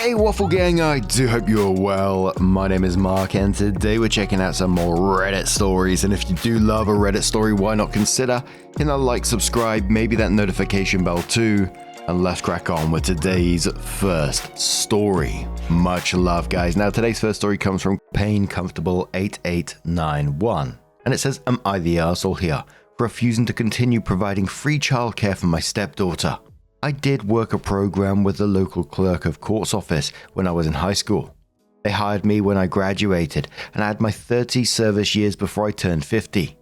Hey Waffle Gang, I do hope you're well. My name is Mark and today we're checking out some more Reddit stories, and if you do love a Reddit story, why not consider hitting that like, subscribe, maybe that notification bell too, and let's crack on with today's first story. Much love, guys. Now today's first story comes from Pain Comfortable 8891, and it says, am I the arsehole here for refusing to continue providing free childcare for my stepdaughter? I did work a program with the local clerk of court's office when I was in high school. They hired me when I graduated, and I had my 30 service years before I turned 50.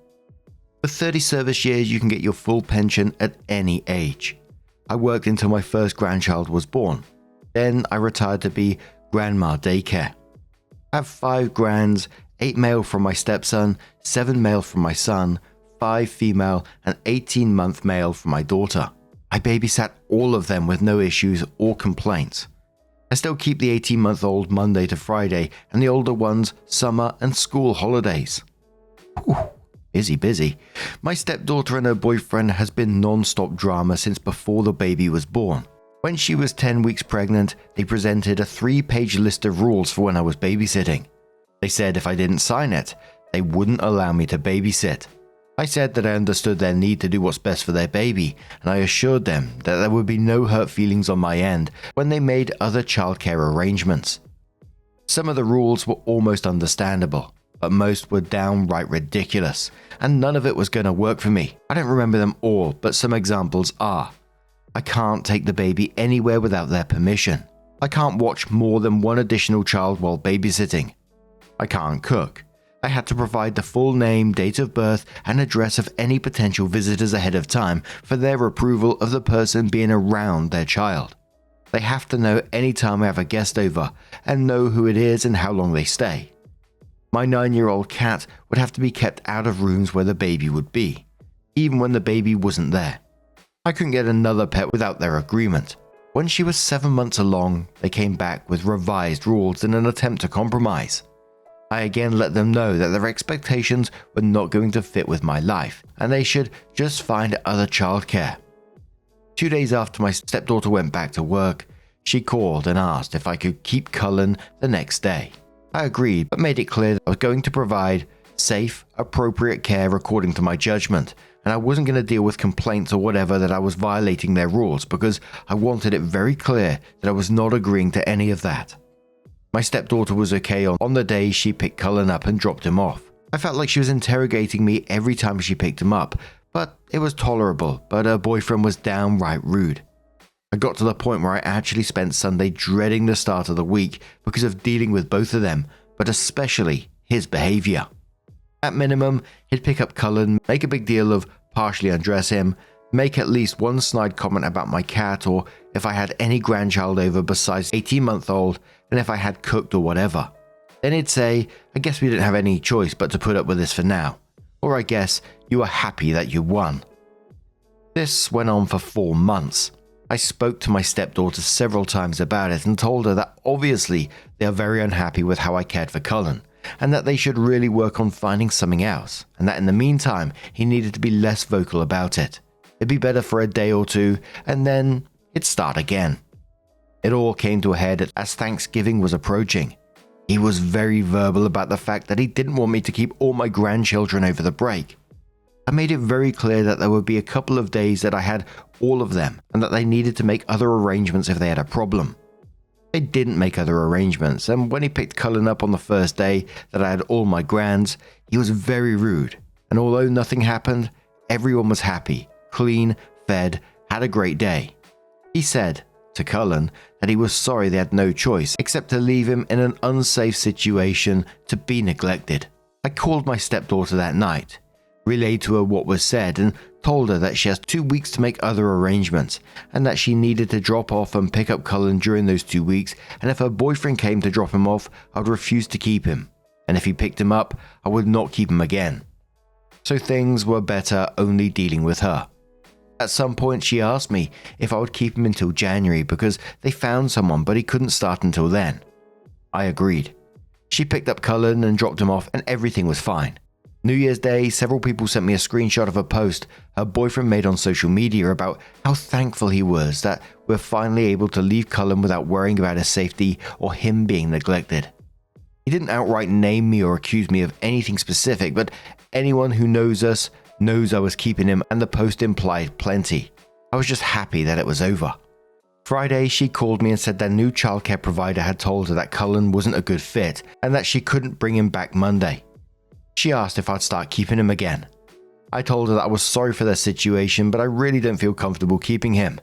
For 30 service years, you can get your full pension at any age. I worked until my first grandchild was born. Then I retired to be grandma daycare. I have 5 grands, 8 male from my stepson, 7 male from my son, 5 female, and 18-month male from my daughter. I babysat all of them with no issues or complaints. I still keep the 18-month-old Monday to Friday and the older ones summer and school holidays. Whew, busy. My stepdaughter and her boyfriend has been non-stop drama since before the baby was born. When she was 10 weeks pregnant, they presented a 3-page list of rules for when I was babysitting. They said if I didn't sign it, they wouldn't allow me to babysit. I said that I understood their need to do what's best for their baby, and I assured them that there would be no hurt feelings on my end when they made other childcare arrangements. Some of the rules were almost understandable, but most were downright ridiculous, and none of it was going to work for me. I don't remember them all, but some examples are: I can't take the baby anywhere without their permission. I can't watch more than one additional child while babysitting. I can't cook. I had to provide the full name, date of birth, and address of any potential visitors ahead of time for their approval of the person being around their child. They have to know any time I have a guest over and know who it is and how long they stay. My 9-year-old cat would have to be kept out of rooms where the baby would be, even when the baby wasn't there. I couldn't get another pet without their agreement. When she was 7 months along, they came back with revised rules in an attempt to compromise. I again let them know that their expectations were not going to fit with my life, and they should just find other childcare. 2 days after my stepdaughter went back to work, she called and asked if I could keep Cullen the next day. I agreed, but made it clear that I was going to provide safe, appropriate care according to my judgment, and I wasn't going to deal with complaints or whatever that I was violating their rules, because I wanted it very clear that I was not agreeing to any of that. My stepdaughter was okay on the day she picked Cullen up and dropped him off. I felt like she was interrogating me every time she picked him up, but it was tolerable, but her boyfriend was downright rude. I got to the point where I actually spent Sunday dreading the start of the week because of dealing with both of them, but especially his behavior. At minimum, he'd pick up Cullen, make a big deal of partially undress him, make at least one snide comment about my cat or if I had any grandchild over besides 18-month-old, and if I had cooked or whatever. Then he'd say, I guess we didn't have any choice but to put up with this for now. Or I guess you are happy that you won. This went on for 4 months. I spoke to my stepdaughter several times about it and told her that obviously they are very unhappy with how I cared for Cullen, and that they should really work on finding something else, and that in the meantime he needed to be less vocal about it. It'd be better for a day or two, and then it'd start again. It all came to a head as Thanksgiving was approaching. He was very verbal about the fact that he didn't want me to keep all my grandchildren over the break. I made it very clear that there would be a couple of days that I had all of them and that they needed to make other arrangements if they had a problem. They didn't make other arrangements, and when he picked Cullen up on the first day that I had all my grands, he was very rude. And although nothing happened, everyone was happy, clean, fed, had a great day. He said to Cullen that he was sorry they had no choice except to leave him in an unsafe situation to be neglected. I called my stepdaughter that night, relayed to her what was said, and told her that she has 2 weeks to make other arrangements and that she needed to drop off and pick up Cullen during those 2 weeks, and if her boyfriend came to drop him off, I would refuse to keep him, and if he picked him up, I would not keep him again. So things were better only dealing with her. At some point she asked me if I would keep him until January because they found someone but he couldn't start until then. I agreed. She picked up Cullen and dropped him off and everything was fine. New Year's Day, several people sent me a screenshot of a post her boyfriend made on social media about how thankful he was that we're finally able to leave Cullen without worrying about his safety or him being neglected. He didn't outright name me or accuse me of anything specific, but anyone who knows us knows I was keeping him, and the post implied plenty. I was just happy that it was over. Friday, she called me and said their new childcare provider had told her that Cullen wasn't a good fit and that she couldn't bring him back Monday. She asked if I'd start keeping him again. I told her that I was sorry for their situation, but I really don't feel comfortable keeping him.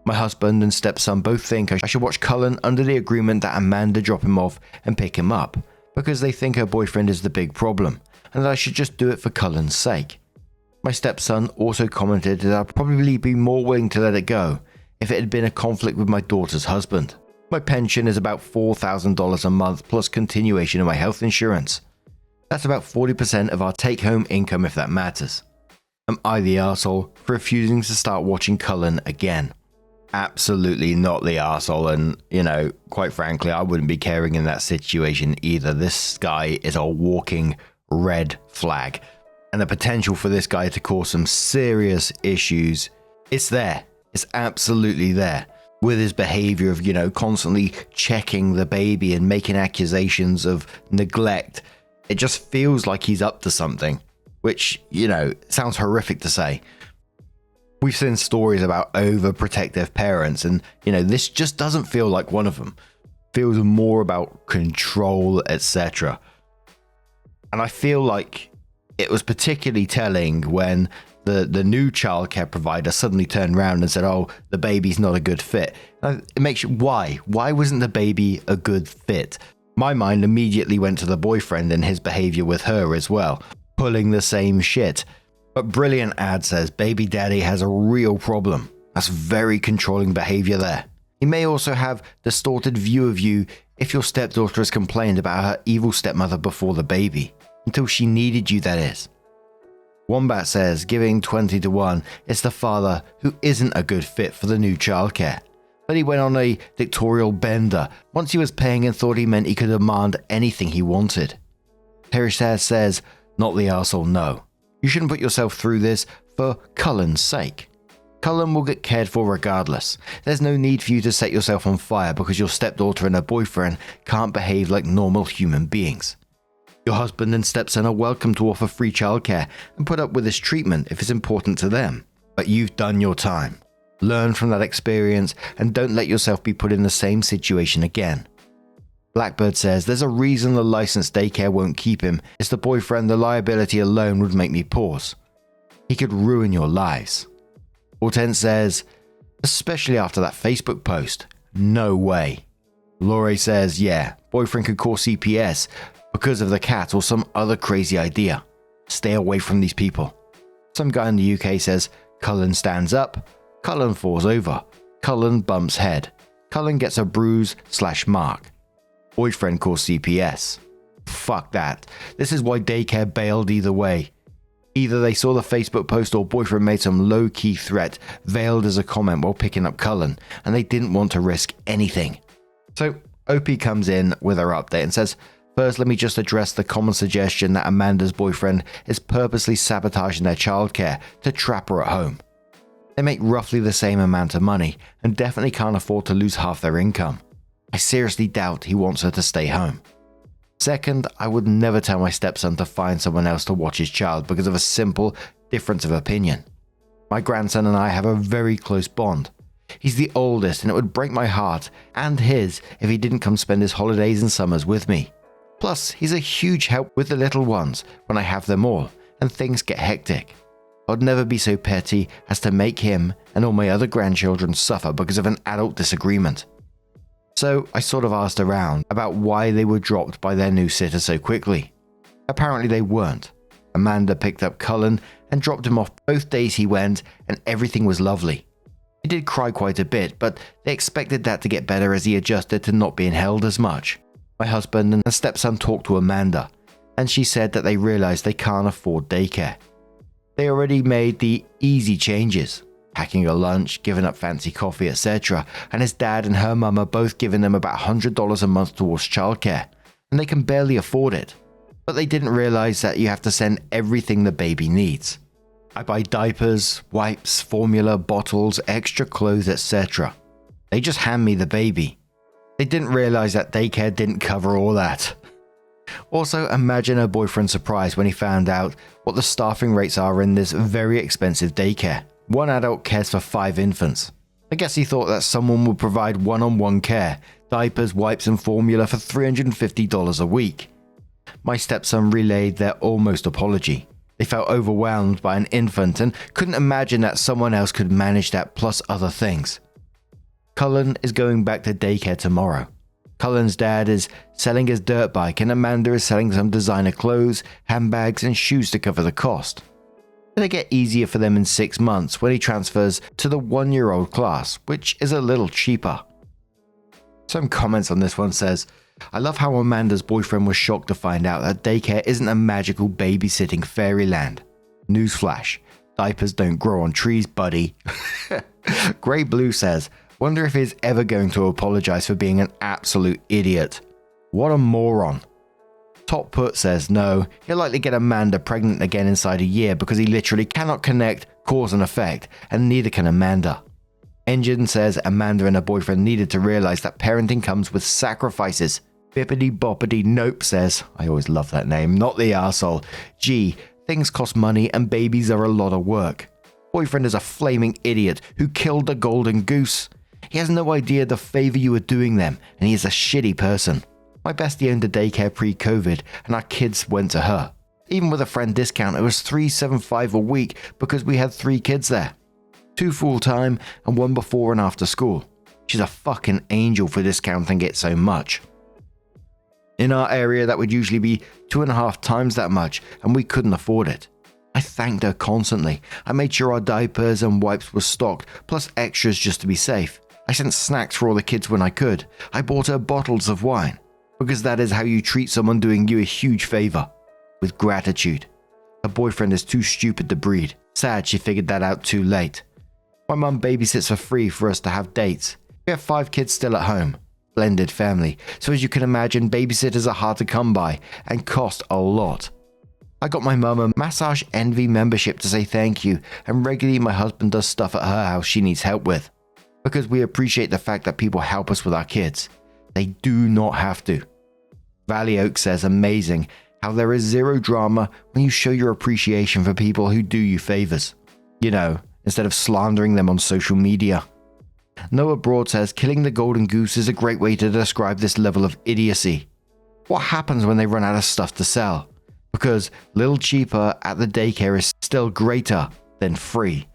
My husband and stepson both think I should watch Cullen under the agreement that Amanda drop him off and pick him up, because they think her boyfriend is the big problem, and that I should just do it for Cullen's sake. My stepson also commented that I'd probably be more willing to let it go if it had been a conflict with my daughter's husband. My pension is about $4,000 a month plus continuation of my health insurance. That's about 40% of our take-home income if that matters. Am I the arsehole for refusing to start watching Cullen again? Absolutely not the arsehole, and, quite frankly, I wouldn't be caring in that situation either. This guy is a walking red flag, and the potential for this guy to cause some serious issues, it's there. It's absolutely there. With his behavior of, constantly checking the baby and making accusations of neglect, it just feels like he's up to something, which, sounds horrific to say. We've seen stories about overprotective parents, and, this just doesn't feel like one of them. It feels more about control, etc. And I feel like it was particularly telling when the new childcare provider suddenly turned around and said, oh, the baby's not a good fit. It makes you, why? Why wasn't the baby a good fit? My mind immediately went to the boyfriend and his behavior with her as well, pulling the same shit. But Brilliant Ad says baby daddy has a real problem. That's very controlling behavior there. He may also have distorted view of you if your stepdaughter has complained about her evil stepmother before the baby. Until she needed you, that is. Wombat says giving 20-1, it's the father who isn't a good fit for the new childcare. But he went on a dictatorial bender once he was paying and thought he meant he could demand anything he wanted. Terry says, not the arsehole, no. You shouldn't put yourself through this for Cullen's sake. Cullen will get cared for regardless. There's no need for you to set yourself on fire because your stepdaughter and her boyfriend can't behave like normal human beings. Your husband and stepson are welcome to offer free childcare and put up with this treatment if it's important to them. But you've done your time. Learn from that experience and don't let yourself be put in the same situation again. Blackbird says, there's a reason the licensed daycare won't keep him. It's the boyfriend. The liability alone would make me pause. He could ruin your lives. Hortense says, especially after that Facebook post. No way. Laurie says, yeah, boyfriend could call CPS because of the cat or some other crazy idea. Stay away from these people. Some guy in the UK says, Cullen stands up. Cullen falls over. Cullen bumps head. Cullen gets a bruise/mark. Boyfriend calls CPS. Fuck that. This is why daycare bailed either way. Either they saw the Facebook post or boyfriend made some low-key threat veiled as a comment while picking up Cullen, and they didn't want to risk anything. So OP comes in with her update and says, first, let me just address the common suggestion that Amanda's boyfriend is purposely sabotaging their childcare to trap her at home. They make roughly the same amount of money and definitely can't afford to lose half their income. I seriously doubt he wants her to stay home. Second, I would never tell my stepson to find someone else to watch his child because of a simple difference of opinion. My grandson and I have a very close bond. He's the oldest, and it would break my heart and his if he didn't come spend his holidays and summers with me. Plus, he's a huge help with the little ones when I have them all and things get hectic. I'd never be so petty as to make him and all my other grandchildren suffer because of an adult disagreement. So I sort of asked around about why they were dropped by their new sitter so quickly. Apparently they weren't. Amanda picked up Cullen and dropped him off both days he went, and everything was lovely. He did cry quite a bit, but they expected that to get better as he adjusted to not being held as much. My husband and the stepson talked to Amanda, and she said that they realized they can't afford daycare. They already made the easy changes, packing a lunch, giving up fancy coffee, etc. And his dad and her mum are both giving them about $100 a month towards childcare, and they can barely afford it. But they didn't realize that you have to send everything the baby needs. I buy diapers, wipes, formula, bottles, extra clothes, etc. They just hand me the baby. They didn't realize that daycare didn't cover all that. Also, imagine her boyfriend's surprise when he found out what the staffing rates are in this very expensive daycare. One adult cares for 5 infants. I guess he thought that someone would provide one-on-one care, diapers, wipes and formula for $350 a week. My stepson relayed their almost apology. They felt overwhelmed by an infant and couldn't imagine that someone else could manage that plus other things. Cullen is going back to daycare tomorrow. Cullen's dad is selling his dirt bike and Amanda is selling some designer clothes, handbags and shoes to cover the cost. It'll get easier for them in 6 months when he transfers to the 1-year-old class, which is a little cheaper. Some comments on this one says, I love how Amanda's boyfriend was shocked to find out that daycare isn't a magical babysitting fairyland. Newsflash, diapers don't grow on trees, buddy. Grey Blue says, wonder if he's ever going to apologize for being an absolute idiot. What a moron. Top Put says no, he'll likely get Amanda pregnant again inside a year because he literally cannot connect cause and effect, and neither can Amanda. Engine says Amanda and her boyfriend needed to realize that parenting comes with sacrifices. Bippity Boppity Nope says, I always love that name, not the arsehole. Gee, things cost money and babies are a lot of work. Boyfriend is a flaming idiot who killed the golden goose. He has no idea the favor you are doing them, and he is a shitty person. My bestie owned a daycare pre-COVID, and our kids went to her. Even with a friend discount, it was $375 a week because we had 3 kids there. 2 full-time and 1 before and after school. She's a fucking angel for discounting it so much. In our area, that would usually be 2.5 times that much, and we couldn't afford it. I thanked her constantly. I made sure our diapers and wipes were stocked, plus extras just to be safe. I sent snacks for all the kids when I could. I bought her bottles of wine, because that is how you treat someone doing you a huge favor. With gratitude. Her boyfriend is too stupid to breed. Sad she figured that out too late. My mum babysits for free for us to have dates. We have 5 kids still at home. Blended family, so as you can imagine, babysitters are hard to come by and cost a lot. I got my mum a Massage Envy membership to say thank you, and regularly my husband does stuff at her house she needs help with. Because we appreciate the fact that people help us with our kids. They do not have to. Valley Oak says amazing how there is zero drama when you show your appreciation for people who do you favors. You know, instead of slandering them on social media. Noah Broad says killing the golden goose is a great way to describe this level of idiocy. What happens when they run out of stuff to sell? Because little cheaper at the daycare is still greater than free.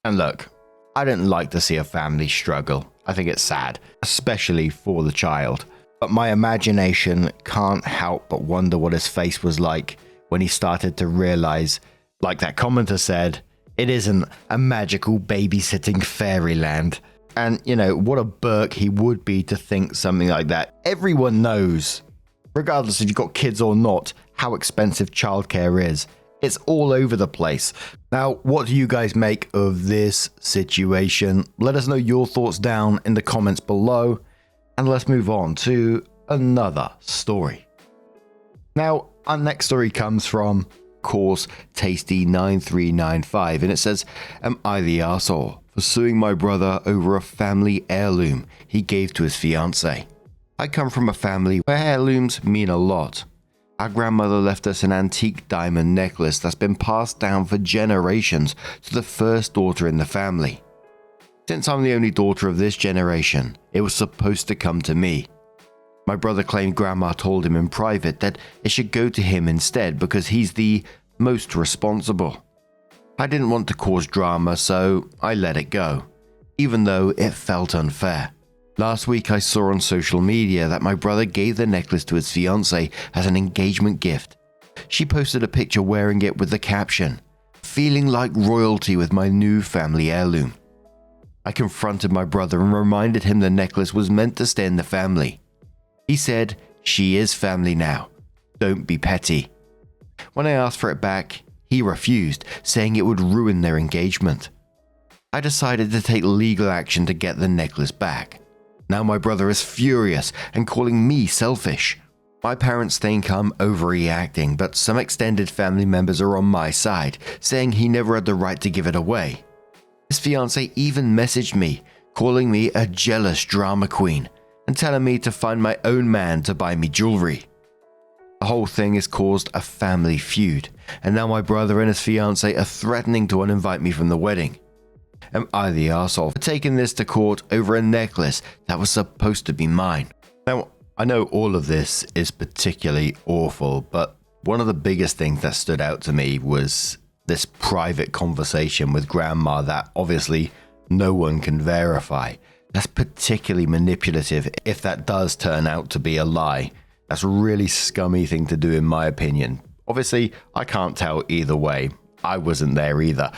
And look, I don't like to see a family struggle. I think it's sad, especially for the child. But my imagination can't help but wonder what his face was like when he started to realize, like that commenter said, it isn't a magical babysitting fairyland. And, you know, what a Burke he would be to think something like that. Everyone knows, regardless if you've got kids or not, how expensive childcare is. It's all over the place. Now, what do you guys make of this situation? Let us know your thoughts down in the comments below. And let's move on to another story. Now, our next story comes from Course Tasty 9395, and it says, am I the arsehole for suing my brother over a family heirloom he gave to his fiancée? I come from a family where heirlooms mean a lot. Our grandmother left us an antique diamond necklace that's been passed down for generations to the first daughter in the family. Since I'm the only daughter of this generation, it was supposed to come to me. My brother claimed Grandma told him in private that it should go to him instead because he's the most responsible. I didn't want to cause drama, so I let it go, even though it felt unfair. Last week I saw on social media that my brother gave the necklace to his fiancée as an engagement gift. She posted a picture wearing it with the caption, "Feeling like royalty with my new family heirloom." I confronted my brother and reminded him the necklace was meant to stay in the family. He said, "She is family now. Don't be petty." When I asked for it back, he refused, saying it would ruin their engagement. I decided to take legal action to get the necklace back. Now my brother is furious and calling me selfish. My parents think I'm overreacting, but some extended family members are on my side, saying he never had the right to give it away. His fiancée even messaged me, calling me a jealous drama queen, and telling me to find my own man to buy me jewelry. The whole thing has caused a family feud, and now my brother and his fiancée are threatening to uninvite me from the wedding. Am I the arsehole for taking this to court over a necklace that was supposed to be mine? Now, I know all of this is particularly awful, but one of the biggest things that stood out to me was this private conversation with grandma that obviously no one can verify. That's particularly manipulative if that does turn out to be a lie. That's a really scummy thing to do in my opinion. Obviously, I can't tell either way. I wasn't there either.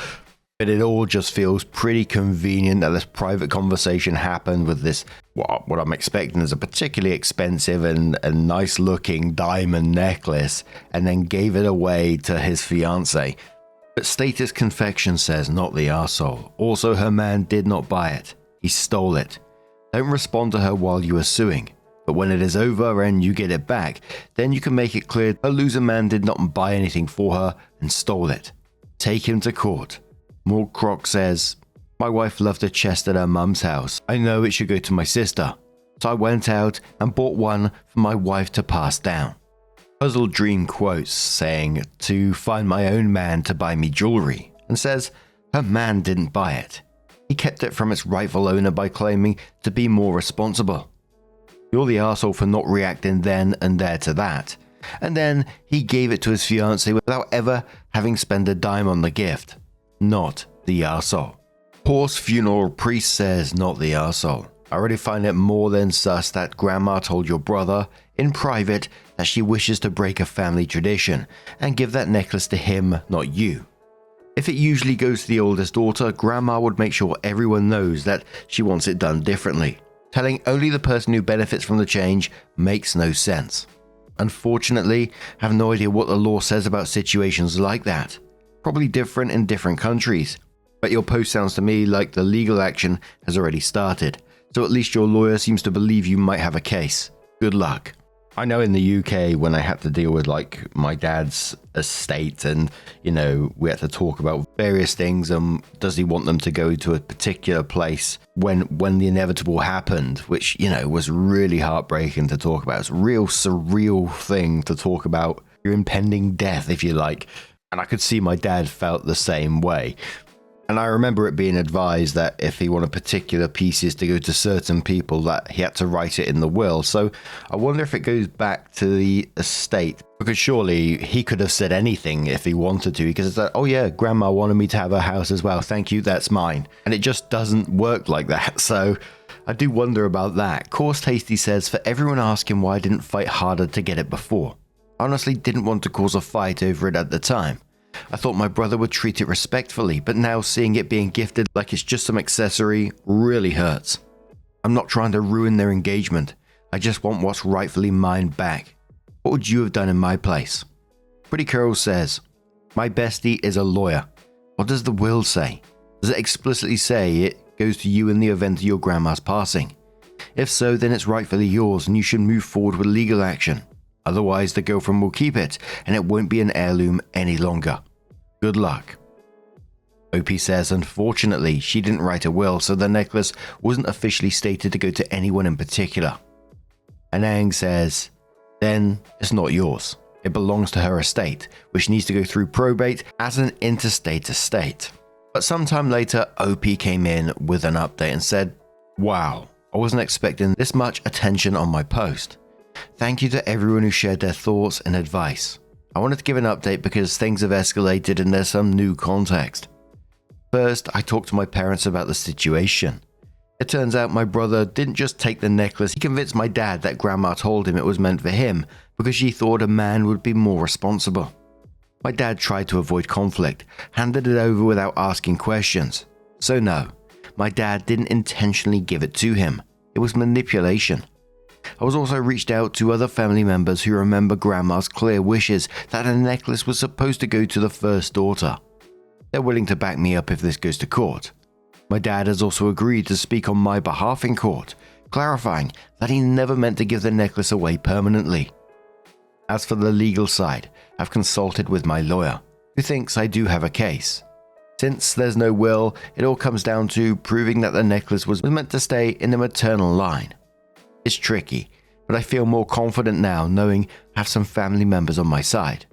But it all just feels pretty convenient that this private conversation happened with this, what I'm expecting is a particularly expensive and nice looking diamond necklace, and then gave it away to his fiancée. But Status Confection says not the arsehole. Also, her man did not buy it. He stole it. Don't respond to her while you are suing. But when it is over and you get it back, then you can make it clear her loser man did not buy anything for her and stole it. Take him to court. Morg Croc says, my wife loved a chest at her mum's house. I know it should go to my sister. So I went out and bought one for my wife to pass down. Puzzle Dream quotes saying to find my own man to buy me jewelry, and says her man didn't buy it. He kept it from its rightful owner by claiming to be more responsible. You're the arsehole for not reacting then and there to that. And then he gave it to his fiancée without ever having spent a dime on the gift. Not the arsehole. Horse Funeral Priest says not the arsehole. I already find it more than sus that grandma told your brother, in private, that she wishes to break a family tradition and give that necklace to him, not you. If it usually goes to the oldest daughter, grandma would make sure everyone knows that she wants it done differently. Telling only the person who benefits from the change makes no sense. Unfortunately, I have no idea what the law says about situations like that. Probably different in different countries. But your post sounds to me like the legal action has already started. So at least your lawyer seems to believe you might have a case. Good luck. I know in the UK when I had to deal with like my dad's estate and, we had to talk about various things and does he want them to go to a particular place when the inevitable happened, which, was really heartbreaking to talk about. It's a real surreal thing to talk about your impending death, if you like. And I could see my dad felt the same way. And I remember it being advised that if he wanted particular pieces to go to certain people, that he had to write it in the will. So I wonder if it goes back to the estate, because surely he could have said anything if he wanted to, because it's like, oh yeah, grandma wanted me to have her house as well. Thank you, that's mine. And it just doesn't work like that. So I do wonder about that. Course Tasty says, for everyone asking why I didn't fight harder to get it before. I honestly didn't want to cause a fight over it at the time. I thought my brother would treat it respectfully, but now seeing it being gifted like it's just some accessory really hurts. I'm not trying to ruin their engagement. I just want what's rightfully mine back. What would you have done in my place? Pretty Curl says, my bestie is a lawyer. What does the will say? Does it explicitly say it goes to you in the event of your grandma's passing? If so, then it's rightfully yours and you should move forward with legal action. Otherwise, the girlfriend will keep it, and it won't be an heirloom any longer. Good luck. OP says, unfortunately, she didn't write a will, so the necklace wasn't officially stated to go to anyone in particular. Anang says, then it's not yours. It belongs to her estate, which needs to go through probate as an interstate estate. But sometime later, OP came in with an update and said, wow, I wasn't expecting this much attention on my post. Thank you to everyone who shared their thoughts and advice. I wanted to give an update because things have escalated and there's some new context. First, I talked to my parents about the situation. It turns out my brother didn't just take the necklace, he convinced my dad that grandma told him it was meant for him because she thought a man would be more responsible. My dad tried to avoid conflict, handed it over without asking questions. So no, my dad didn't intentionally give it to him. It was manipulation. I was also reached out to other family members who remember grandma's clear wishes that a necklace was supposed to go to the first daughter. They're willing to back me up if this goes to court. My dad has also agreed to speak on my behalf in court, clarifying that he never meant to give the necklace away permanently. As for the legal side, I've consulted with my lawyer, who thinks I do have a case. Since there's no will, it all comes down to proving that the necklace was meant to stay in the maternal line. It's tricky, but I feel more confident now knowing I have some family members on my side.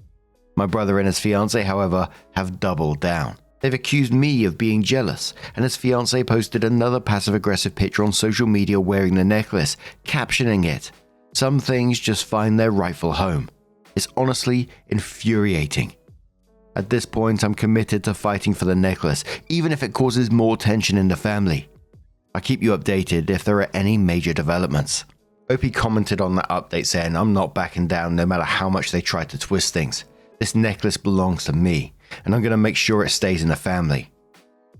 My brother and his fiancée, however, have doubled down. They've accused me of being jealous, and his fiancée posted another passive-aggressive picture on social media wearing the necklace, captioning it, "Some things just find their rightful home." It's honestly infuriating. At this point, I'm committed to fighting for the necklace, even if it causes more tension in the family. I'll keep you updated if there are any major developments. Opie commented on that update saying, "I'm not backing down no matter how much they try to twist things. This necklace belongs to me, and I'm going to make sure it stays in the family."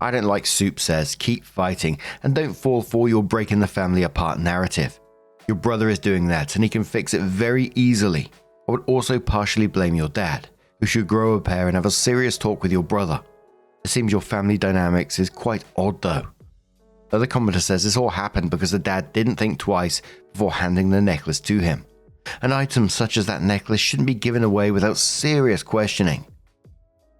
I don't like Soup says, "Keep fighting and don't fall for your breaking the family apart narrative. Your brother is doing that and he can fix it very easily. I would also partially blame your dad, who should grow a pair and have a serious talk with your brother. It seems your family dynamics is quite odd though." The other commenter says this all happened because the dad didn't think twice before handing the necklace to him. An item such as that necklace shouldn't be given away without serious questioning.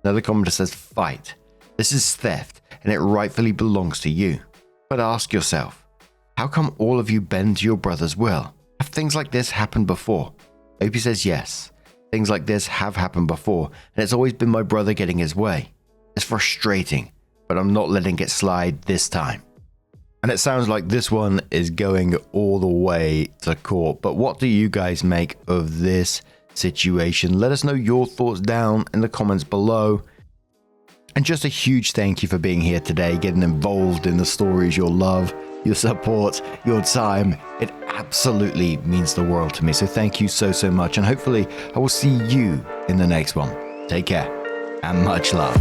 Another commenter says, "Fight. This is theft and it rightfully belongs to you. But ask yourself, how come all of you bend to your brother's will? Have things like this happened before?" Opie says yes. Things like this have happened before, and it's always been my brother getting his way. It's frustrating, but I'm not letting it slide this time. And it sounds like this one is going all the way to court. But what do you guys make of this situation? Let us know your thoughts down in the comments below. And just a huge thank you for being here today, getting involved in the stories, your love, your support, your time. It absolutely means the world to me. So thank you so much. And hopefully I will see you in the next one. Take care and much love.